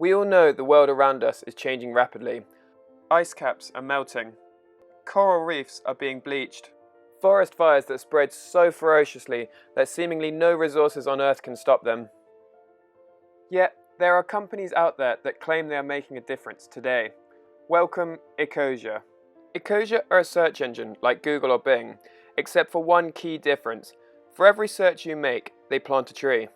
We all know the world around us is changing rapidly. Ice caps are melting. Coral reefs are being bleached. Forest fires that spread so ferociously that seemingly no resources on Earth can stop them. Yet, there are companies out there that claim they are making a difference today. Welcome, Ecosia. Ecosia are a search engine like Google or Bing, except for one key difference. For every search you make, they plant a tree.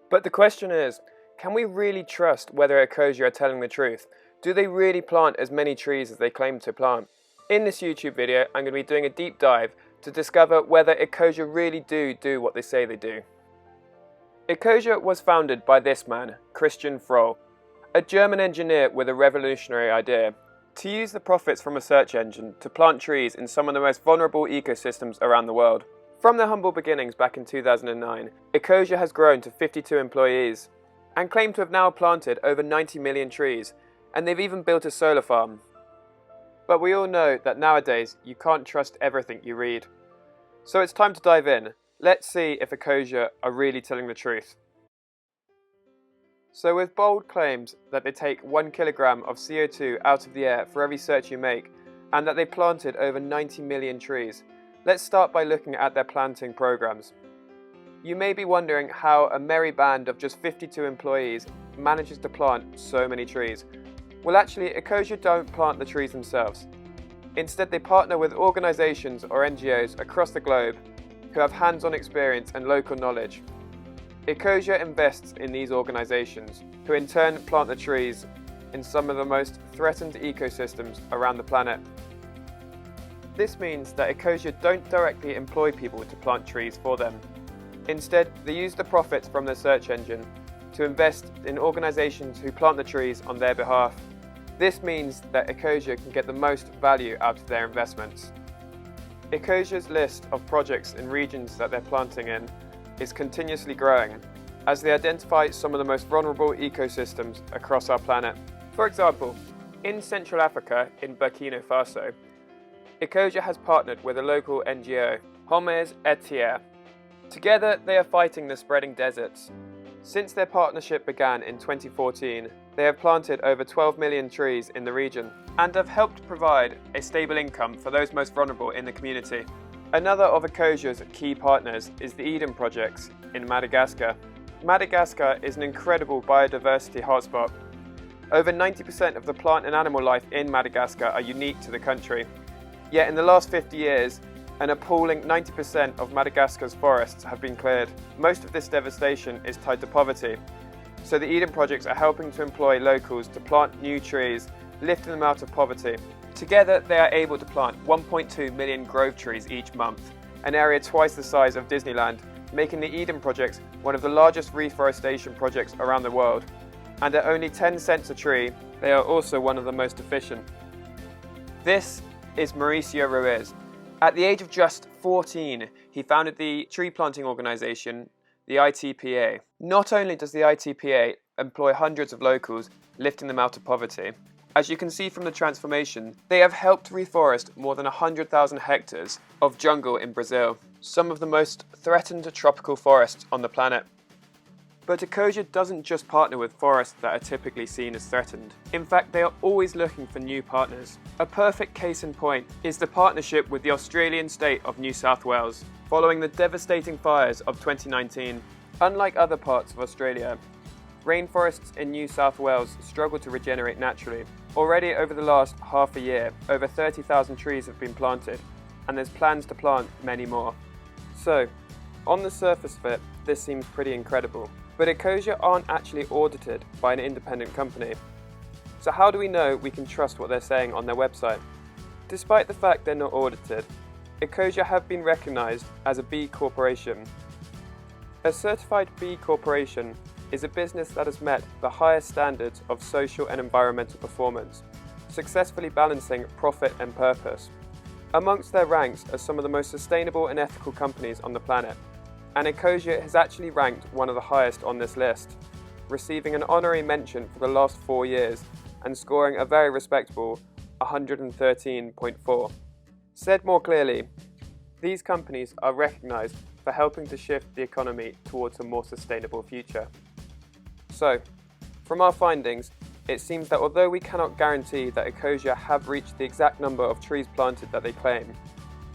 But the question is, can we really trust whether Ecosia are telling the truth? Do they really plant as many trees as they claim to plant? In this YouTube video, I'm going to be doing a deep dive to discover whether Ecosia really do what they say they do. Ecosia was founded by this man, Christian Frohl, a German engineer with a revolutionary idea: to use the profits from a search engine to plant trees in some of the most vulnerable ecosystems around the world. From their humble beginnings back in 2009, Ecosia has grown to 52 employees and claim to have now planted over 90 million trees, and they've even built a solar farm. But we all know that nowadays you can't trust everything you read. So it's time to dive in. Let's see if Ecosia are really telling the truth. So with bold claims that they take 1 kilogram of CO2 out of the air for every search you make, and that they planted over 90 million trees, let's start by looking at their planting programs. You may be wondering how a merry band of just 52 employees manages to plant so many trees. Well, actually, Ecosia don't plant the trees themselves. Instead, they partner with organisations or NGOs across the globe who have hands-on experience and local knowledge. Ecosia invests in these organisations, who in turn plant the trees in some of the most threatened ecosystems around the planet. This means that Ecosia don't directly employ people to plant trees for them. Instead, they use the profits from their search engine to invest in organisations who plant the trees on their behalf. This means that Ecosia can get the most value out of their investments. Ecosia's list of projects in regions that they're planting in is continuously growing as they identify some of the most vulnerable ecosystems across our planet. For example, in Central Africa, in Burkina Faso, Ecosia has partnered with a local NGO, Hommes et Terre. Together, they are fighting the spreading deserts. Since their partnership began in 2014, they have planted over 12 million trees in the region and have helped provide a stable income for those most vulnerable in the community. Another of Ecosia's key partners is the Eden Projects in Madagascar. Madagascar is an incredible biodiversity hotspot. Over 90% of the plant and animal life in Madagascar are unique to the country. Yet in the last 50 years, an appalling 90% of Madagascar's forests have been cleared. Most of this devastation is tied to poverty. So the Eden Projects are helping to employ locals to plant new trees, lifting them out of poverty. Together, they are able to plant 1.2 million grove trees each month, an area twice the size of Disneyland, making the Eden Projects one of the largest reforestation projects around the world. And at only 10 cents a tree, they are also one of the most efficient. This is Mauricio Ruiz. At the age of just 14, he founded the tree planting organisation, the ITPA. Not only does the ITPA employ hundreds of locals, lifting them out of poverty, as you can see from the transformation, they have helped reforest more than 100,000 hectares of jungle in Brazil, some of the most threatened tropical forests on the planet. But Ecosia doesn't just partner with forests that are typically seen as threatened. In fact, they are always looking for new partners. A perfect case in point is the partnership with the Australian state of New South Wales, following the devastating fires of 2019. Unlike other parts of Australia, rainforests in New South Wales struggle to regenerate naturally. Already over the last half a year, over 30,000 trees have been planted, and there's plans to plant many more. So, on the surface of it, this seems pretty incredible. But Ecosia aren't actually audited by an independent company. So how do we know we can trust what they're saying on their website? Despite the fact they're not audited, Ecosia have been recognised as a B Corporation. A certified B Corporation is a business that has met the highest standards of social and environmental performance, successfully balancing profit and purpose. Amongst their ranks are some of the most sustainable and ethical companies on the planet. And Ecosia has actually ranked one of the highest on this list, receiving an honorary mention for the last 4 years and scoring a very respectable 113.4. Said more clearly, these companies are recognised for helping to shift the economy towards a more sustainable future. So, from our findings, it seems that although we cannot guarantee that Ecosia have reached the exact number of trees planted that they claim,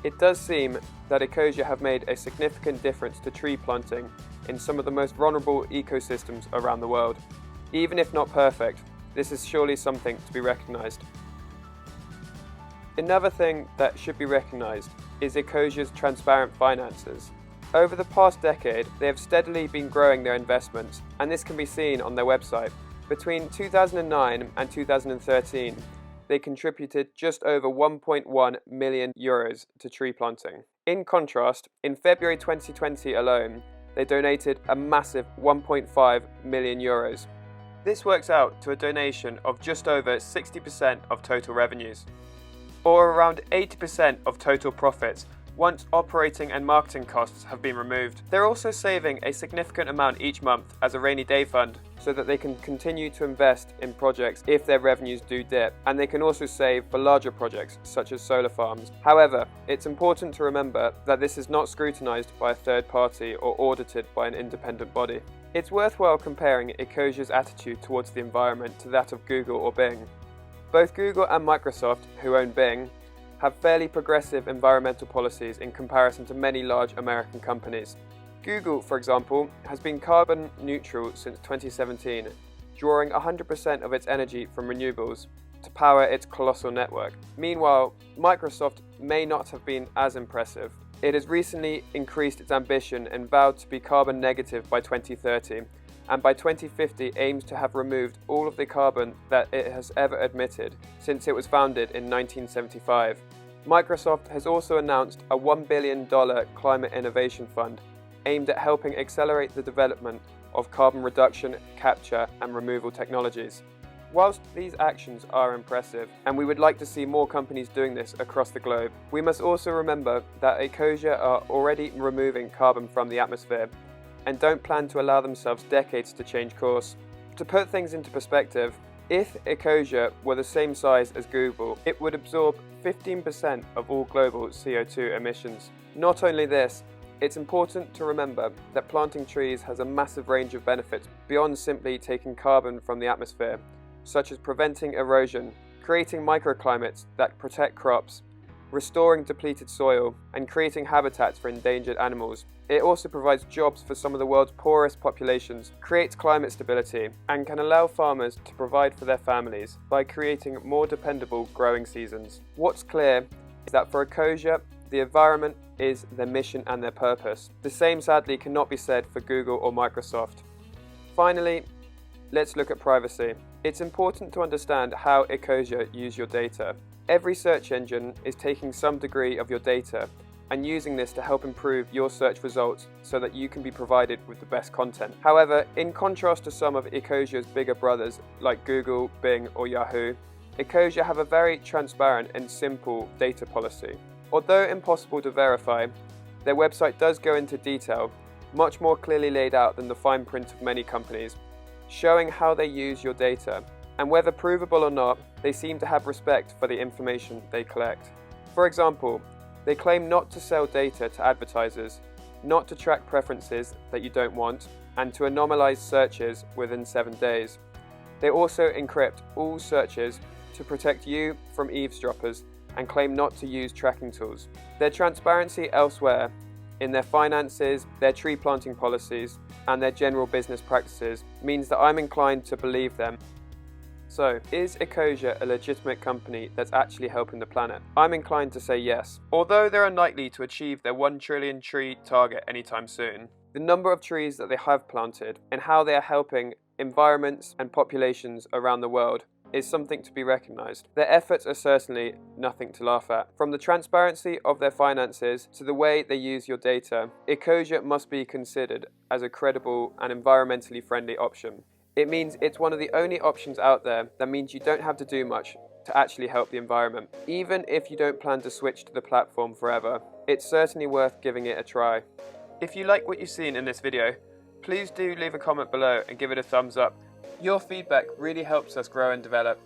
it does seem that Ecosia have made a significant difference to tree planting in some of the most vulnerable ecosystems around the world. Even if not perfect, this is surely something to be recognised. Another thing that should be recognised is Ecosia's transparent finances. Over the past decade, they have steadily been growing their investments, and this can be seen on their website. Between 2009 and 2013, they contributed just over 1.1 million euros to tree planting. In contrast, in February 2020 alone, they donated a massive 1.5 million euros. This works out to a donation of just over 60% of total revenues, or around 80% of total profits once operating and marketing costs have been removed. They're also saving a significant amount each month as a rainy day fund so that they can continue to invest in projects if their revenues do dip, and they can also save for larger projects such as solar farms. However, it's important to remember that this is not scrutinized by a third party or audited by an independent body. It's worthwhile comparing Ecosia's attitude towards the environment to that of Google or Bing. Both Google and Microsoft, who own Bing, have fairly progressive environmental policies in comparison to many large American companies. Google, for example, has been carbon neutral since 2017, drawing 100% of its energy from renewables to power its colossal network. Meanwhile, Microsoft may not have been as impressive. It has recently increased its ambition and vowed to be carbon negative by 2030, and by 2050 aims to have removed all of the carbon that it has ever emitted since it was founded in 1975. Microsoft has also announced a $1 billion climate innovation fund aimed at helping accelerate the development of carbon reduction, capture and removal technologies. Whilst these actions are impressive, and we would like to see more companies doing this across the globe, we must also remember that Ecosia are already removing carbon from the atmosphere and don't plan to allow themselves decades to change course. To put things into perspective, if Ecosia were the same size as Google, it would absorb 15% of all global CO2 emissions. Not only this, it's important to remember that planting trees has a massive range of benefits beyond simply taking carbon from the atmosphere, such as preventing erosion, creating microclimates that protect crops, restoring depleted soil, and creating habitats for endangered animals. It also provides jobs for some of the world's poorest populations, creates climate stability, and can allow farmers to provide for their families by creating more dependable growing seasons. What's clear is that for Ecosia, the environment is their mission and their purpose. The same sadly cannot be said for Google or Microsoft. Finally, let's look at privacy. It's important to understand how Ecosia use your data. Every search engine is taking some degree of your data and using this to help improve your search results so that you can be provided with the best content. However, in contrast to some of Ecosia's bigger brothers like Google, Bing or Yahoo, Ecosia have a very transparent and simple data policy. Although impossible to verify, their website does go into detail, much more clearly laid out than the fine print of many companies, showing how they use your data, and whether provable or not, they seem to have respect for the information they collect. For example, they claim not to sell data to advertisers, not to track preferences that you don't want, and to anomalize searches within 7 days. They also encrypt all searches to protect you from eavesdroppers and claim not to use tracking tools. Their transparency elsewhere, in their finances, their tree planting policies, and their general business practices, means that I'm inclined to believe them. So, is Ecosia a legitimate company that's actually helping the planet? I'm inclined to say yes. Although they're unlikely to achieve their 1 trillion tree target anytime soon, the number of trees that they have planted and how they are helping environments and populations around the world is something to be recognised. Their efforts are certainly nothing to laugh at. From the transparency of their finances to the way they use your data, Ecosia must be considered as a credible and environmentally friendly option. It means it's one of the only options out there that means you don't have to do much to actually help the environment. Even if you don't plan to switch to the platform forever, it's certainly worth giving it a try. If you like what you've seen in this video, please do leave a comment below and give it a thumbs up. Your feedback really helps us grow and develop.